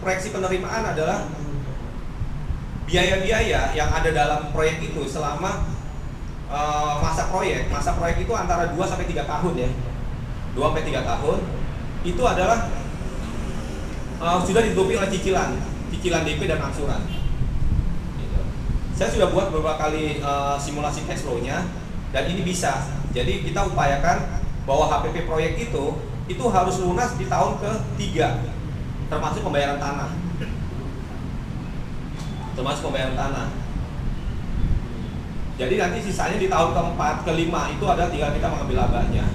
proyeksi penerimaan adalah biaya-biaya yang ada dalam proyek itu selama masa proyek. Masa proyek itu antara 2 sampai 3 tahun ya. 2 sampai 3 tahun itu adalah sudah ditutupi oleh cicilan DP dan angsuran. Gitu. Saya sudah buat beberapa kali simulasi cash flow-nya dan ini bisa. Jadi kita upayakan bahwa HPP proyek itu harus lunas di tahun ke-3, termasuk pembayaran tanah. Jadi nanti sisanya di tahun ke-4, ke-5 itu ada tinggal kita mengambil labanya.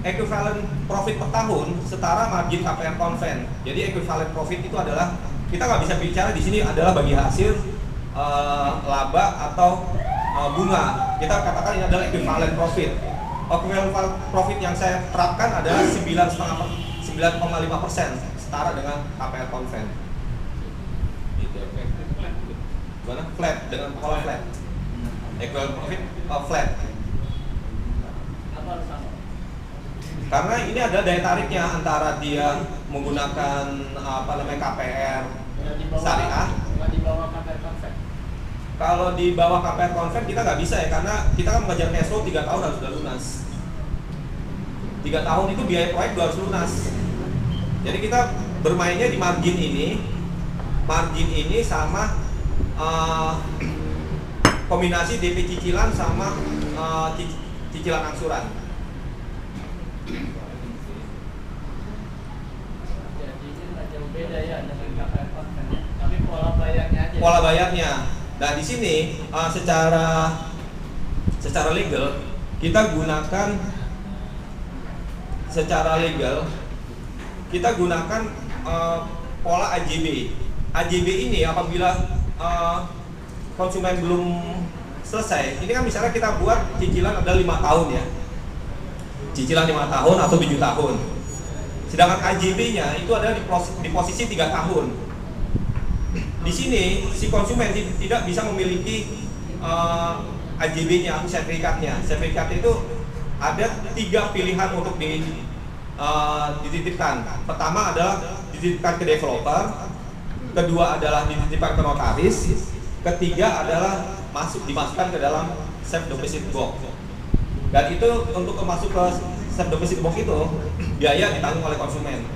Equivalent profit per tahun setara margin KPR konven. Jadi equivalent profit itu adalah, kita nggak bisa bicara di sini adalah bagi hasil, laba atau bunga. Kita katakan ini adalah equivalent profit. Equivalent profit yang saya terapkan adalah 9,5%, setara dengan KPR konven. Gitu. Gimana? Flat, dengan pola flat. Equivalent profit flat. Karena ini ada daya tariknya antara dia menggunakan KPR syariah. Kalau di bawah KPR konven kita nggak bisa ya, karena kita kan mengejar cash flow 3 tahun harus sudah lunas. 3 tahun itu biaya proyek harus lunas. Jadi kita bermainnya di margin ini sama kombinasi DP cicilan sama cicilan angsuran. Jadi ini nggak jauh beda ya dengan KPR konven, tapi pola bayarnya aja. Pola bayarnya. Nah di sini secara legal kita gunakan pola AJB. AJB ini apabila konsumen belum selesai, ini kan misalnya kita buat cicilan ada 5 tahun ya, cicilan 5 tahun atau 7 tahun. Sedangkan AJB-nya itu ada di posisi 3 tahun. Di sini si konsumen tidak bisa memiliki AJB-nya atau sertifikatnya. Sertifikat itu ada 3 pilihan untuk dititipkan. Pertama adalah dititipkan ke developer, kedua adalah dititipkan ke notaris, ketiga adalah dimasukkan ke dalam safe deposit box. Dan itu untuk masuk ke safe deposit box itu biaya ditanggung oleh konsumen.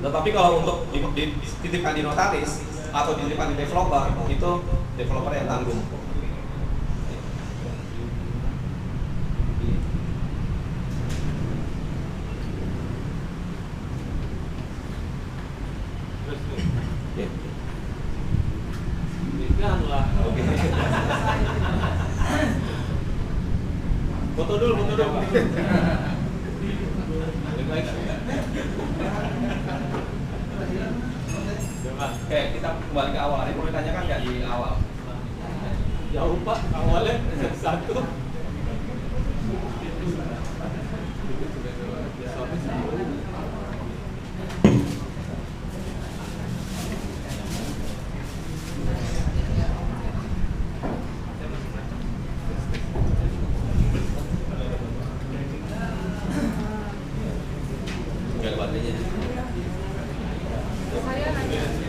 Tetapi kalau untuk dititipkan di notaris atau dititipkan di developer, itu developer yang tanggung. Oke. Foto dulu. Oke, kita kembali ke awal. Ada yang perlu ditanyakan nggak di awal? Jauh Pak, awalnya satu.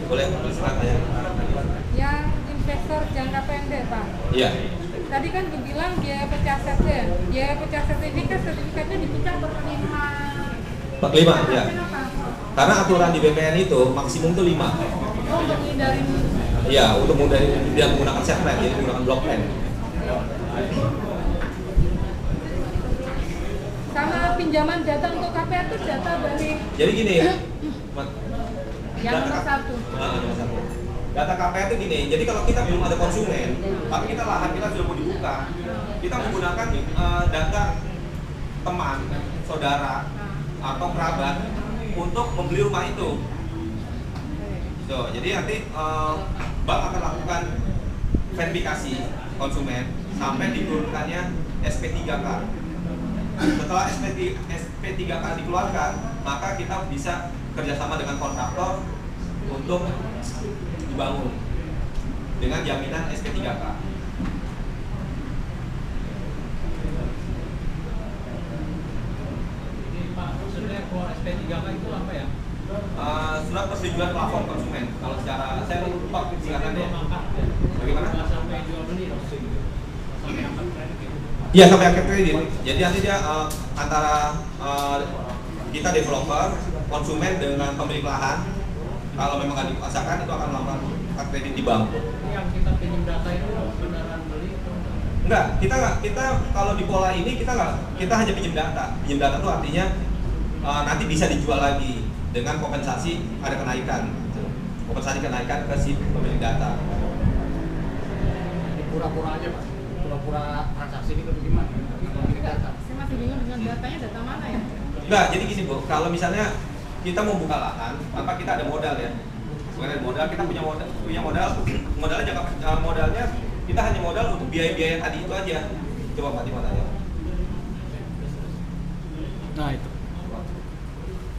Boleh silakan ya. Yang investor jangka pendek Pak. Iya. Tadi kan dibilang biaya pecah setnya. Biaya pecah set ini kan sertifikatnya dipecah per 5. Ya. Karena aturan di BPN itu maksimum tuh 5. Oh, untuk menghindari. Iya, untuk menghindari tidak menggunakan set plan, jadi menggunakan block plan. Sama pinjaman data untuk KPR itu data dari. Jadi gini. Yang nomor 1. Data KPR itu gini, jadi kalau kita belum ada konsumen, tapi lahan kita sudah mau dibuka, kita menggunakan data teman, saudara, atau kerabat untuk membeli rumah itu. So, jadi nanti bank akan lakukan verifikasi konsumen sampai diturunkannya SP3K. Setelah SP3K dikeluarkan, maka kita bisa kerjasama dengan kontraktor untuk dibangun dengan jaminan SP3K. Jadi Pak, maksudnya kalau SP3K itu apa ya? surat persetujuan plafon konsumen. Kalau secara saya lupa singkatannya. Bagaimana? Sampai jual beli, sampai angkat kredit. Iya, sampai angkat kredit. Jadi nanti dia antara kita developer, konsumen dengan pemilik lahan, kalau memang nggak dipaksakan itu akan melakukan angkat kredit di bank. Ini yang kita pinjam data itu beneran beli? Enggak, kita kalau di pola ini kita hanya pinjam data. Pinjam data itu artinya nanti bisa dijual lagi dengan kompensasi ada kenaikan. Kompensasi kenaikan ke si pemilik data. Ini pura-pura aja Pak, pura-pura transaksi ini bagaimana? Pemilik data. Saya masih bingung dengan datanya, data mana ya? Enggak, jadi gini Bu, kalau misalnya kita mau buka lahan, tanpa kita ada modal ya. Sebenarnya modal, kita punya modalnya kita hanya modal untuk biaya-biaya tadi itu aja. Coba Pak Timon tanya. Nah itu.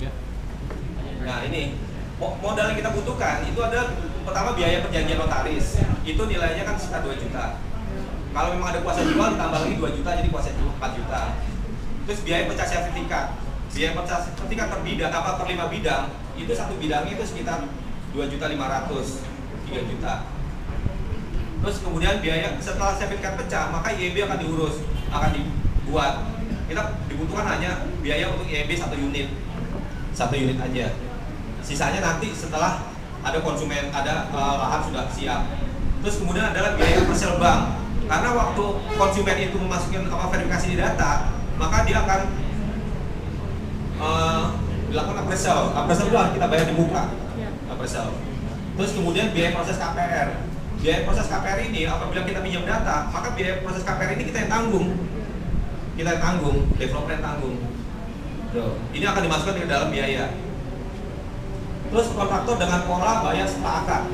Ya. Nah ini modal yang kita butuhkan itu ada pertama biaya perjanjian notaris, itu nilainya kan sekitar 2 juta. Kalau memang ada kuasa jual ditambah lagi 2 juta, jadi kuasa jual 4 juta. Terus biaya pecah sertifikat, biaya pecah sertifikat per bidang per 5 bidang, itu satu bidangnya itu sekitar 2.500.000, 3 juta. Terus kemudian biaya setelah sertifikat pecah, maka IEB akan dibuat. Kita dibutuhkan hanya biaya untuk IEB 1 unit aja. Sisanya nanti setelah ada konsumen, ada lahan sudah siap. Terus kemudian adalah biaya persel bank. Karena waktu konsumen itu memasukkan verifikasi di data, maka dia akan dilakukan appraisal. Appraisal itu harus kita bayar di muka. Appraisal. Terus kemudian biaya proses KPR. Biaya proses KPR ini apabila kita pinjam data, maka biaya proses KPR ini kita yang tanggung. Developer yang tanggung. Ini akan dimasukkan ke dalam biaya. Terus kontraktor dengan pola bayar setelah akad.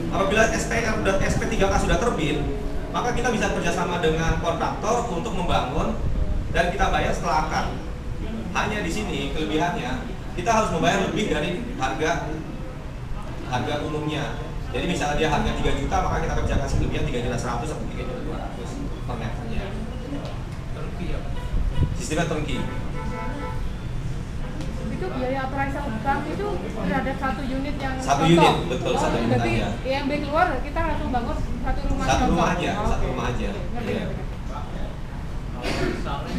Apabila SPR dan SP3K sudah terbit, maka kita bisa bekerjasama dengan kontraktor untuk membangun dan kita bayar setelah akad. Hanya di sini kelebihannya kita harus membayar lebih dari harga umumnya. Jadi misalnya dia harga 3 juta, maka kita kerjakan selebihnya 3.100.000 atau 3.200.000 per meternya. Sistemnya turnkey. Itu biaya appraisal bank itu terhadap 1 unit yang Satu contoh. unit, betul, satu unit berarti aja. yang baik keluar kita langsung bangun satu rumah Satu contoh. rumah aja, Oh, satu oke. rumah aja. Ngerti, Iya. ngerti. Kalau misalnya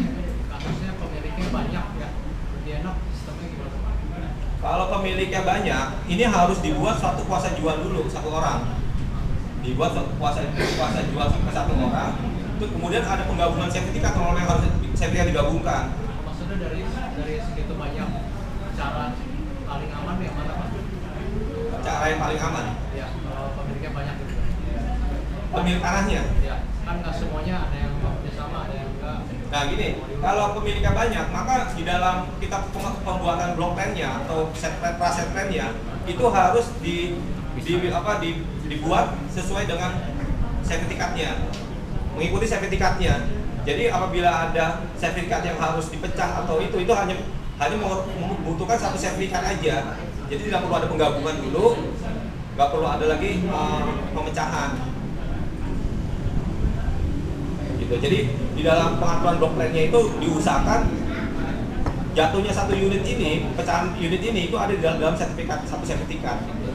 kasusnya pemiliknya banyak ya, lebih enak sistemnya gimana? Kalau pemiliknya banyak, ini harus dibuat suatu kuasa jual dulu satu orang. Dibuat suatu kuasa jual ke satu orang. Terus kemudian ada penggabungan sertifikat, kalau yang harus sertifikat digabungkan. Maksudnya dari segitu banyak, cara paling aman yang mana Pak? Cara yang paling aman. Ya, kalau pemiliknya banyak gitu. Pemilik tanahnya. Ya, kan nggak semuanya ada yang bekerjasama, ada yang enggak. Nah gini, kalau pemiliknya banyak, maka di dalam kita pembuatan block plan-nya atau praset plan-nya itu harus dibuat sesuai dengan sertifikatnya, mengikuti sertifikatnya. Jadi apabila ada sertifikat yang harus dipecah atau itu hanya membutuhkan satu sertifikat aja. Jadi tidak perlu ada penggabungan dulu, nggak perlu ada lagi pemecahan. Gitu. Jadi di dalam pengaturan block plan-nya itu diusahakan jatuhnya satu unit ini, pecahan unit ini itu ada di dalam sertifikat, satu sertifikat. Gitu.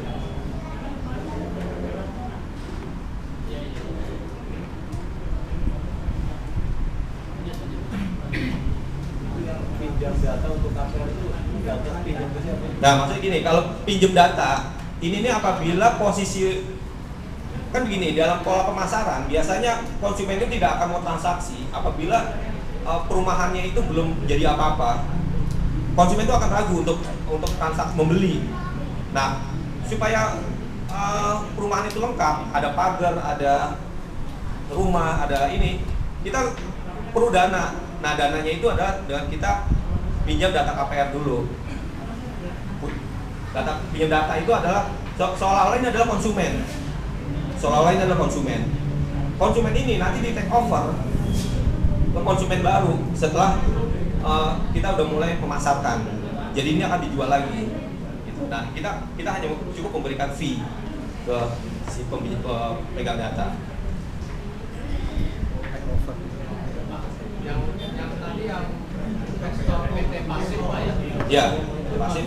Pinjam data untuk KPR itu data pinjam ke siapa? Nah maksudnya gini, kalau pinjam data ini nih apabila posisi kan begini, dalam pola pemasaran biasanya konsumen itu tidak akan mau transaksi apabila perumahannya itu belum jadi apa-apa. Konsumen itu akan ragu untuk transaksi membeli. Nah supaya perumahan itu lengkap, ada pagar, ada rumah, ada ini, kita perlu dana. Nah dananya itu adalah dengan kita pinjam data KPR dulu. Pinjam data itu adalah seolah-olah ini adalah konsumen. Konsumen ini nanti di take over ke konsumen baru setelah kita udah mulai memasarkan. Jadi ini akan dijual lagi. Gitu. Nah kita hanya cukup memberikan fee ke si pemegang data. Yang tadi yang investor PT pasif Pak ya? Ya, pasif.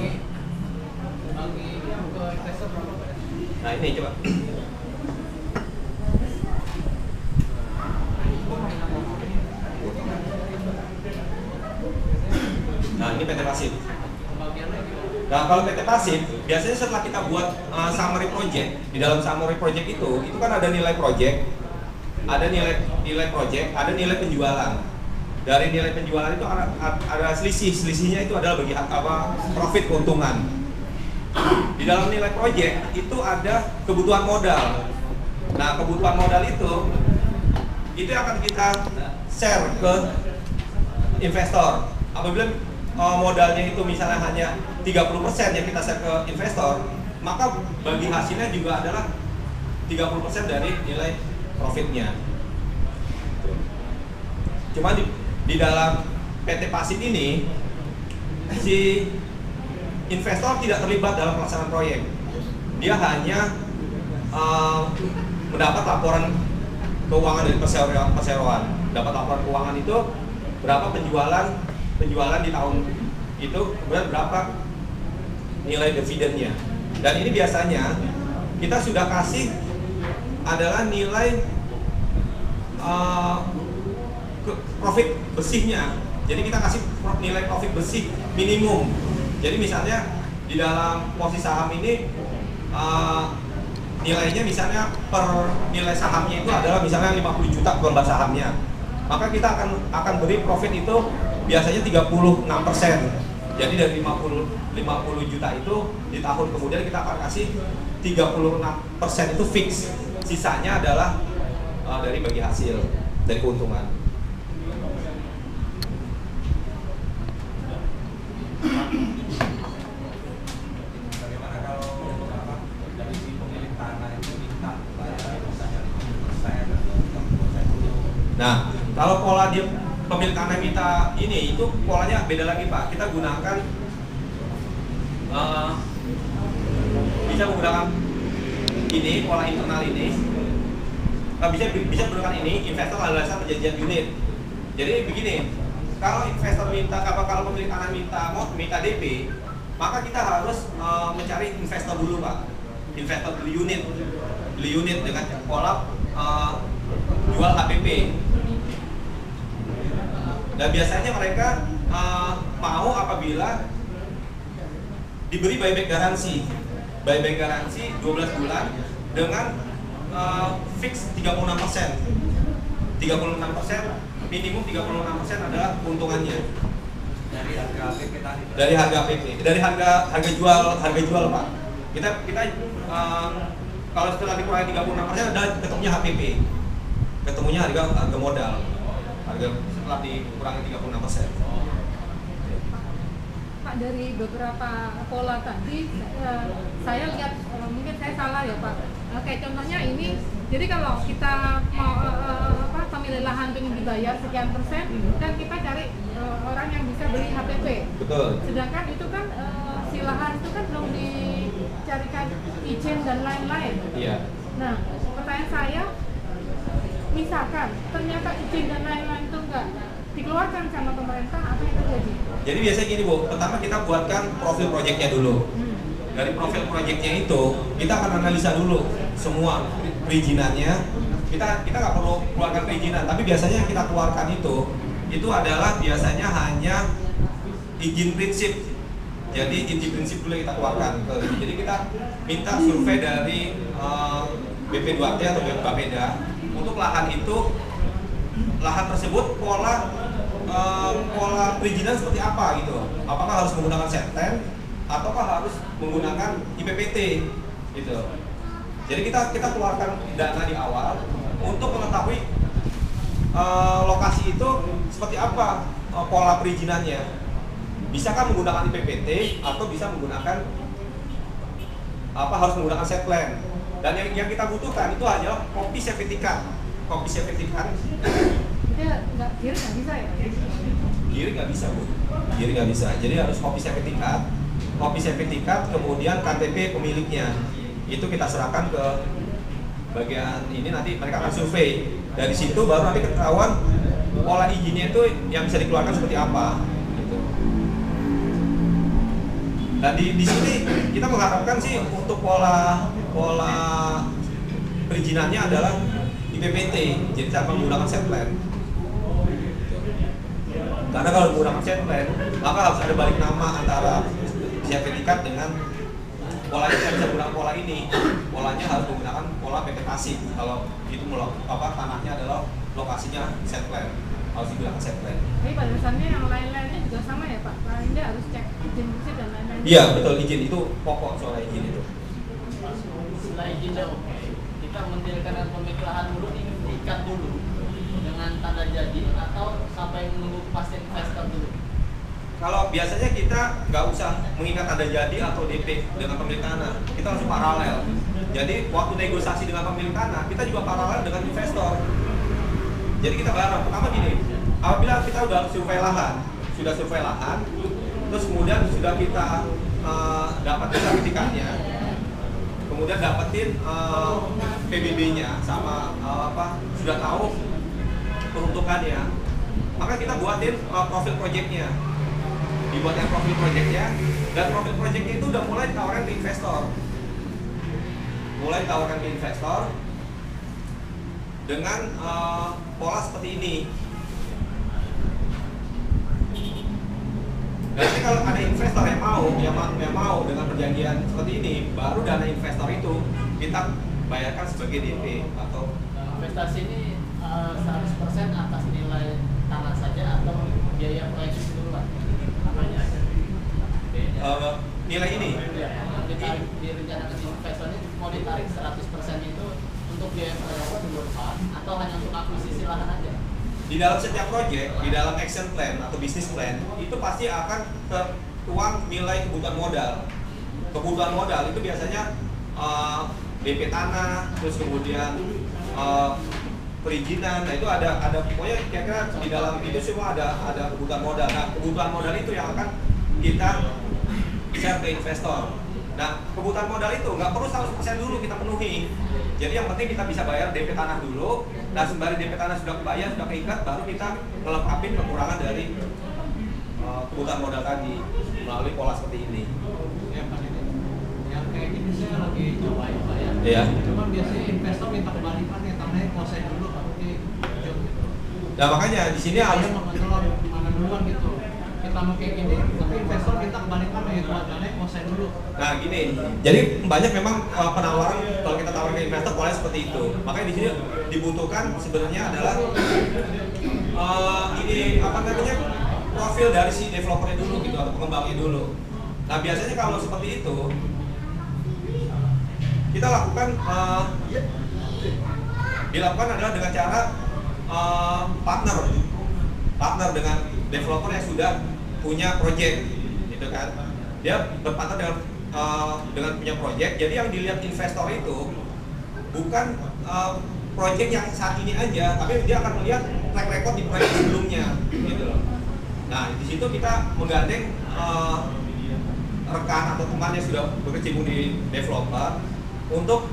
Bagi Nah ini coba. Nah ini PT Pasif. Nah kalau PT Pasif biasanya setelah kita buat summary project, di dalam summary project itu kan ada nilai project, ada nilai project, ada nilai penjualan. Dari nilai penjualan itu ada selisihnya itu adalah bagi apa profit keuntungan. Di dalam nilai project itu ada kebutuhan modal. Nah kebutuhan modal itu akan kita share ke investor. Apabila modalnya itu misalnya hanya 30% yang kita share ke investor, maka bagi hasilnya juga adalah 30% dari nilai profitnya. Cuma di dalam PT Pasif ini si investor tidak terlibat dalam pelaksanaan proyek. Dia hanya mendapat laporan keuangan dari perseroan. Dapat laporan keuangan itu berapa penjualan di tahun itu, kemudian berapa nilai dividennya. Dan ini biasanya kita sudah kasih adalah nilai profit bersihnya. Jadi kita kasih nilai profit bersih minimum. Jadi misalnya di dalam posisi saham ini nilainya misalnya per nilai sahamnya itu adalah misalnya 50 juta per lembar sahamnya. Maka kita akan beri profit itu biasanya 36%. Jadi dari 50 juta itu di tahun kemudian kita akan kasih 36% itu fix. Sisanya adalah dari bagi hasil, dari keuntungan. Bagaimana kalau dari si pemilik tanah itu minta bayar misalnya 5%? Nah, kalau pola dia pemilik tanah minta ini itu polanya beda lagi Pak. Kita gunakan bisa menggunakan ini pola internal ini. Bisa menggunakan ini investor adalah perjanjian unit. Jadi begini. Kalau investor kalau pemilik tanah minta DP, maka kita harus mencari investor dulu Pak. Investor beli unit dengan pola jual HPP. Dan biasanya mereka mau apabila diberi buyback garansi 12 bulan dengan fix 36%. 36%. Minimum 36% adalah keuntungannya Dari harga PP tadi. dari harga PP, dari harga jual Pak. Kita kalau setelah dikurangi 36% adalah ketemunya HPP, ketemunya harga modal, harga setelah dikurangi 36%. Pak, dari beberapa pola tadi saya lihat mungkin saya salah ya Pak. Kayak contohnya ini, jadi kalau kita mau pemilik lahan ingin dibayar sekian persen, dan kita cari orang yang bisa beli HPP. Betul. Sedangkan itu kan si lahan itu kan belum dicarikan izin dan lain-lain. Iya. Nah, pertanyaan saya, misalkan ternyata izin dan lain-lain itu enggak dikeluarkan sama pemerintah, apa yang terjadi? Jadi biasanya gini Bu, pertama kita buatkan profil proyeknya dulu. Dari profil proyeknya itu kita akan analisa dulu semua perizinannya. Kita nggak perlu keluarkan perizinan, tapi biasanya yang kita keluarkan itu adalah biasanya hanya izin prinsip. Jadi izin prinsip dulu kita keluarkan. Jadi kita minta survei dari BP2T atau Bapeda untuk lahan itu, lahan tersebut pola perizinan seperti apa gitu. Apakah harus menggunakan seten ataukah harus menggunakan IPPT gitu. Jadi kita keluarkan dana di awal untuk mengetahui lokasi itu seperti apa pola perizinannya. Bisakah menggunakan IPPT atau bisa menggunakan harus menggunakan set plan. Dan yang kita butuhkan itu hanya kopi sertifikat. Kopi sertifikat. Nggak bisa ya? Kiri nggak bisa Bu. Kiri nggak bisa. Jadi harus kopi sertifikat. Kopi sertifikat, kemudian KTP pemiliknya. Itu kita serahkan ke bagian ini, nanti mereka akan survei. Dari situ baru nanti ketahuan pola izinnya itu yang bisa dikeluarkan seperti apa. Gitu. Nah di sini kita mengharapkan sih untuk pola perizinannya adalah IPPT, jadi tanpa menggunakan set plan. Karena kalau menggunakan set plan, maka harus ada balik nama antara sertifikat dengan polanya. Tidak bisa menggunakan pola ini, polanya harus menggunakan pola vegetasi. Kalau itu tanahnya adalah lokasinya set plan, harus digunakan set plan. Jadi pada dasarnya yang lain-lainnya juga sama ya Pak? Lainnya harus cek izin bersih dan lain-lain. Iya betul, izin itu pokok soal izin itu. Setelah izinnya oke, kita mendirikan pemikiran dulu nih, diikat dulu dengan tanda jadi atau sampai menunggu kepastian investor dulu. Kalau biasanya kita nggak usah mengikat tanda jadi atau DP dengan pemilik tanah, kita langsung paralel. Jadi waktu negosiasi dengan pemilik tanah, kita juga paralel dengan investor. Jadi kita bareng. Pertama gini, apabila kita sudah survei lahan, terus kemudian sudah kita dapatin sertifikatnya, kemudian dapetin PBB-nya sama sudah tahu peruntukannya, maka kita buatin profil proyeknya. Dibuatkan profil proyeknya, dan profil proyeknya itu udah mulai ditawarkan ke investor. Dengan pola seperti ini. Nanti kalau ada investor yang mau dengan perjanjian seperti ini, baru dana investor itu kita bayarkan sebagai DP atau Investasi ini 100% atas nilai tanah saja atau biaya proyek keseluruhan? nilai ini. Direncanakan investornya mau ditarik 100% itu untuk biaya proyek keseluruhan atau hanya untuk akuisisi lahan aja? Di dalam setiap proyek, di dalam action plan atau business plan itu pasti akan tertuang nilai kebutuhan modal. Kebutuhan modal itu biasanya DP tanah, terus kemudian perizinan. Nah itu ada pokoknya kira-kira di dalam itu semua ada kebutuhan modal. Nah kebutuhan modal itu yang akan kita share ke investor. Nah kebutuhan modal itu nggak perlu 100% dulu kita penuhi. Jadi yang penting kita bisa bayar DP tanah dulu. Nah sembari DP tanah sudah kebayar, sudah keikat, baru kita melengkapi kekurangan dari kebutuhan modal tadi melalui pola seperti ini. Yang kayak gini saya lagi cobain Pak ya. Iya. Cuman biasanya investor minta kembalikan ya tanahnya kuasain dulu baru dijual gitu. Nah makanya di sini Dia harus mengontrol mana duluan gitu. Kita mau kayak gini, tapi investor kita kembalikan ya tanahnya kuasain dulu. Nah gini, jadi banyak memang penawaran kalau kita tawarin ke investor polanya seperti itu. Makanya di sini dibutuhkan sebenarnya adalah ini apa namanya profil dari si developernya dulu gitu atau pengembangnya dulu. Nah biasanya kalau seperti itu kita lakukan dilakukan adalah dengan cara partner dengan developer yang sudah punya project, gitu kan? Dia berpartner dengan punya project. Jadi yang dilihat investor itu bukan project yang saat ini aja, tapi dia akan melihat track record di proyek sebelumnya, gitu loh. Nah di situ kita menggandeng rekan atau teman yang sudah berkecimpung di developer untuk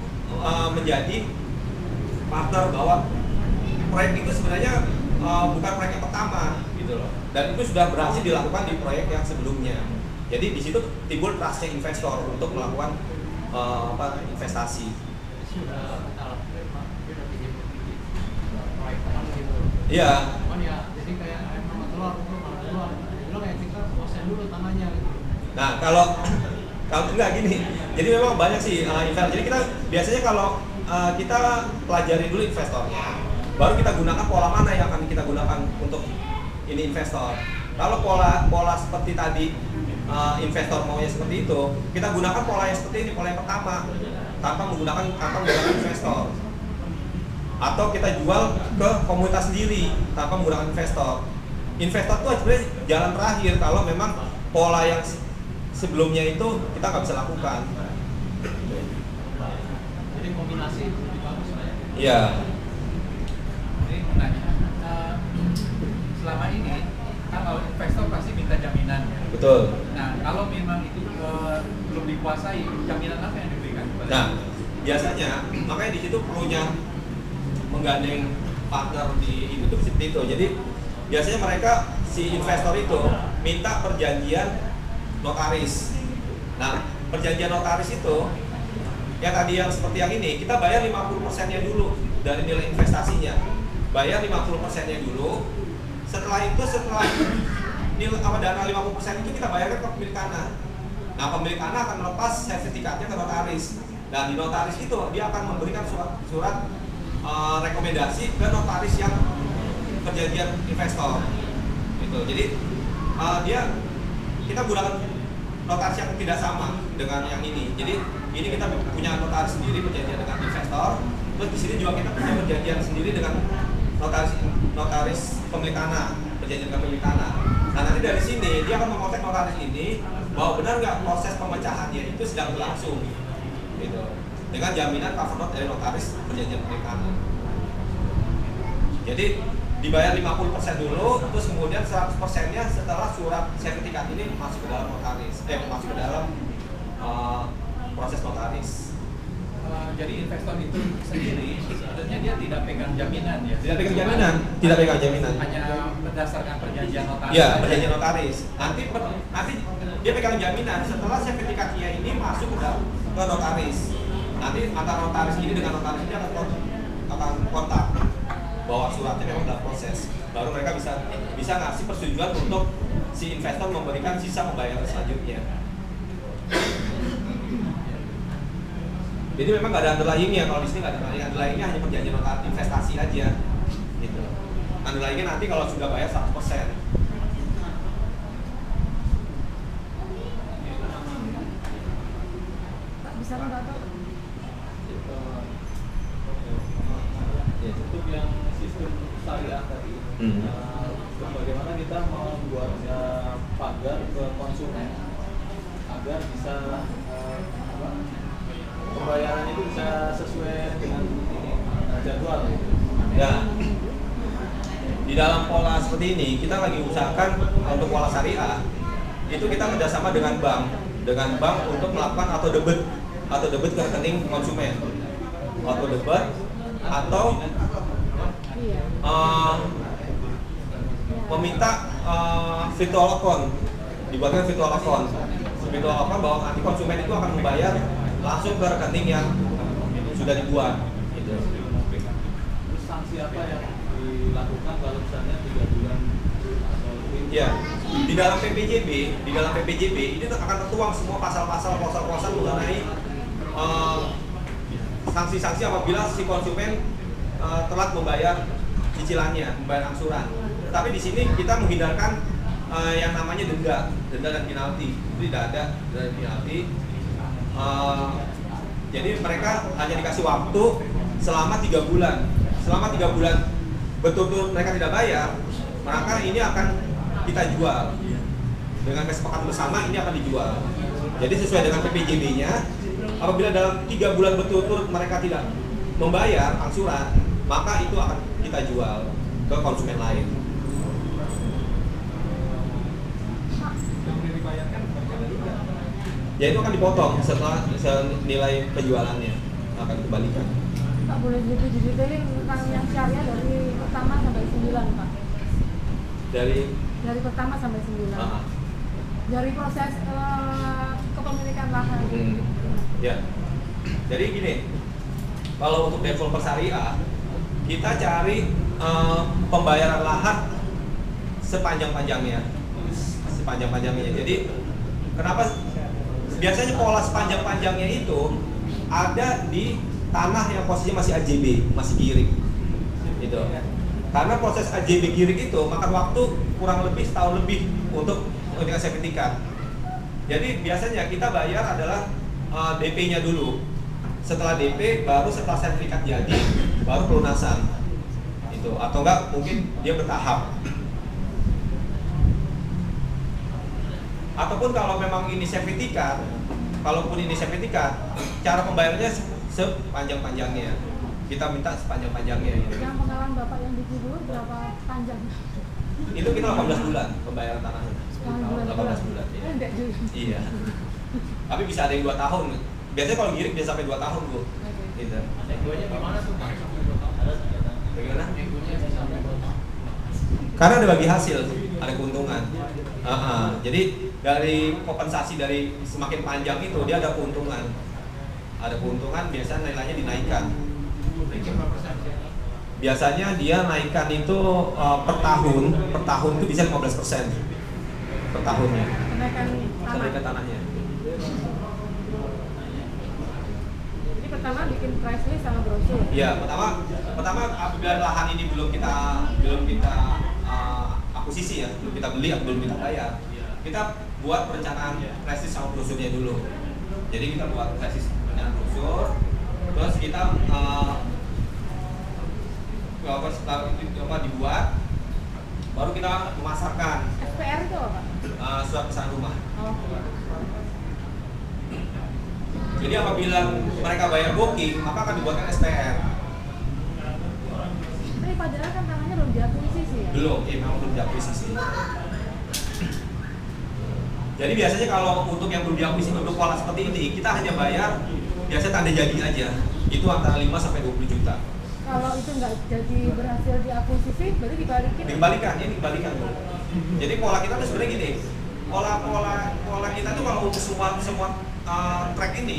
menjadi partner bahwa proyek itu sebenarnya bukan proyek yang pertama, gitu loh. Dan itu sudah berhasil dilakukan di proyek yang sebelumnya. Jadi di situ timbul trustnya investor untuk melakukan investasi. Sudah proyek teman gitu. Iya. Cuman ya jadi kayak nama telur bilang ya kita kuasain dulu tanahnya gitu. Nah kalau enggak gini, jadi memang banyak sih investor. Jadi kita biasanya kalau kita pelajari dulu investornya, baru kita gunakan pola mana yang akan kita gunakan untuk ini investor. Kalau pola seperti tadi investor maunya seperti itu, kita gunakan pola yang seperti ini, pola yang pertama, tanpa menggunakan investor. Atau kita jual ke komunitas sendiri tanpa menggunakan investor. Investor itu sebenarnya jalan terakhir kalau memang pola yang sebelumnya itu kita nggak bisa lakukan. Jadi kombinasi lebih bagus lah ya. Iya. Ini mau nanya, selama ini kan kalau investor pasti minta jaminan ya. Betul. Nah kalau memang itu belum dikuasai, jaminan apa yang diberikan? Nah biasanya makanya di situ perlunya menggandeng partner di itu tuh seperti itu. Jadi biasanya mereka si investor itu minta perjanjian notaris Nah, perjanjian notaris itu ya tadi yang seperti yang ini, kita bayar 50%-nya dulu dari nilai investasinya. Bayar 50%-nya dulu. Setelah nilai dana 50% itu kita bayarkan ke pemilik tanah. Nah, pemilik tanah akan melepas sertifikatnya ke notaris. Dan di notaris itu dia akan memberikan surat rekomendasi ke notaris yang perjanjian investor. Gitu. Jadi kita gunakan notaris yang tidak sama dengan yang ini. Jadi ini kita punya notaris sendiri perjanjian dengan investor. Terus di sini juga kita punya perjanjian sendiri dengan notaris pemilik tanah, perjanjian dengan pemilik tanah. Nah, nanti dari sini dia akan mengontak notaris ini bahwa benar nggak proses pemecahannya itu sedang berlangsung, gitu. Dengan jaminan cover note dari notaris perjanjian pemilik tanah. Jadi dibayar 50% dulu, terus kemudian 100%-nya setelah surat sertifikat ini masuk ke dalam notaris, masuk ke dalam proses notaris. Jadi investor itu sendiri sebenarnya dia tidak pegang jaminan ya. Tidak pegang jaminan, tidak pegang jaminan. Hanya berdasarkan perjanjian notaris. Ya, perjanjian notaris. Nanti dia pegang jaminan setelah sertifikatnya ini masuk ke notaris. Nanti antara notaris ini dengan notaris ini akan kontak bahwa suratnya memang dalam proses. Baru mereka bisa ngasih persetujuan untuk si investor memberikan sisa pembayaran selanjutnya. Jadi memang nggak ada underlying-nya, kalau di sini nggak ada underlying-nya, hanya perjanjian notaris investasi aja, gitu. Underlying-nya nanti kalau sudah bayar 100%. Tak bisa nggak tahu. Untuk yang sistem syariah tadi, bagaimana kita membuatnya pagar ke konsumen agar bisa pembayaran itu bisa sesuai dengan jadwal. Ya, di dalam pola seperti ini kita lagi usahakan untuk pola syariah itu kita kerjasama dengan bank untuk melakukan auto debit ke rekening konsumen, auto debit atau meminta virtual account, dibuatkan virtual account bahwa nanti konsumen itu akan membayar langsung ke rekening yang sudah dibuat. Gitu. Terus sanksi apa yang dilakukan kalau misalnya 3 bulan atau lebih? Ya, di dalam PPJB ini akan tertuang semua pasal-pasal mengenai sanksi-sanksi apabila si konsumen telat membayar cicilannya, membayar angsuran. Tapi di sini kita menghindarkan yang namanya denda dan penalti. Itu tidak ada denda dan penalti. Jadi mereka hanya dikasih waktu selama 3 bulan. Selama 3 bulan betul-betul mereka tidak bayar, maka ini akan kita jual. Dengan kesepakatan bersama ini akan dijual. Jadi sesuai dengan PPJB-nya, apabila dalam 3 bulan betul-betul mereka tidak membayar angsuran, maka itu akan kita jual ke konsumen lain. Ya itu akan dipotong setelah nilai penjualannya akan dikembalikan. Pak, boleh detailin tentang yang syariah dari pertama sampai 9, Pak? Dari pertama sampai 9. Dari proses kepemilikan lahan. Ya. Jadi gini, kalau untuk developer syariah, kita cari pembayaran lahan sepanjang-panjangnya. Jadi kenapa? Biasanya pola sepanjang-panjangnya itu ada di tanah yang posisinya masih AJB, masih girik, gitu. Karena proses AJB girik itu makan waktu kurang lebih setahun lebih untuk dengan sertifikat. Jadi biasanya kita bayar adalah DP-nya dulu. Setelah DP, baru setelah sertifikat jadi, baru pelunasan. Itu atau enggak mungkin dia bertahap. Ataupun kalau memang ini sertifikat, cara pembayarannya sepanjang-panjangnya. Kita minta sepanjang-panjangnya. Yang pengalaman Bapak yang di dulu berapa panjang? Itu kita 18 bulan pembayaran tanahnya. 18 bulan. Iya. Tapi bisa ada yang 2 tahun. Biasanya kalau girik bisa sampai 2 tahun, Bu. Gitu. Negonya gimana tuh, Pak? Bagaimana? Negonya bisa sampai 2 tahun. Karena ada bagi hasil, ada keuntungan. Jadi dari kompensasi dari semakin panjang itu dia ada keuntungan. Ada keuntungan, biasanya nilainya dinaikkan. Biasanya dia naikkan itu per tahun itu bisa 15% per tahunnya. Kenaikan tanahnya. Jadi pertama bikin price list sama brosur. Iya, pertama apabila lahan ini belum kita akuisisi ya, belum kita beli atau belum kita bayar, kita buat perencanaan price list sama brosurnya dulu. Jadi kita buat price list perencanaan brosur, terus kita setelah itu dibuat, baru kita memasarkan SPR itu apa? surat pesanan rumah. Oh. Jadi apabila mereka bayar booking, maka akan dibuatkan SPR. Tapi padahal kan tanahnya belum diakuisisi ya? Belum, memang belum diakuisisi. Jadi biasanya kalau untuk yang belum diakuisisi untuk pola seperti ini, kita hanya bayar biasanya tanda jadi aja. Itu antara 5 sampai 20 juta. Kalau itu nggak jadi berhasil diakuisisi, berarti dibalikin? Dibalikan. Jadi pola kita tuh sebenarnya gini. Pola kita tuh kalau untuk semua track ini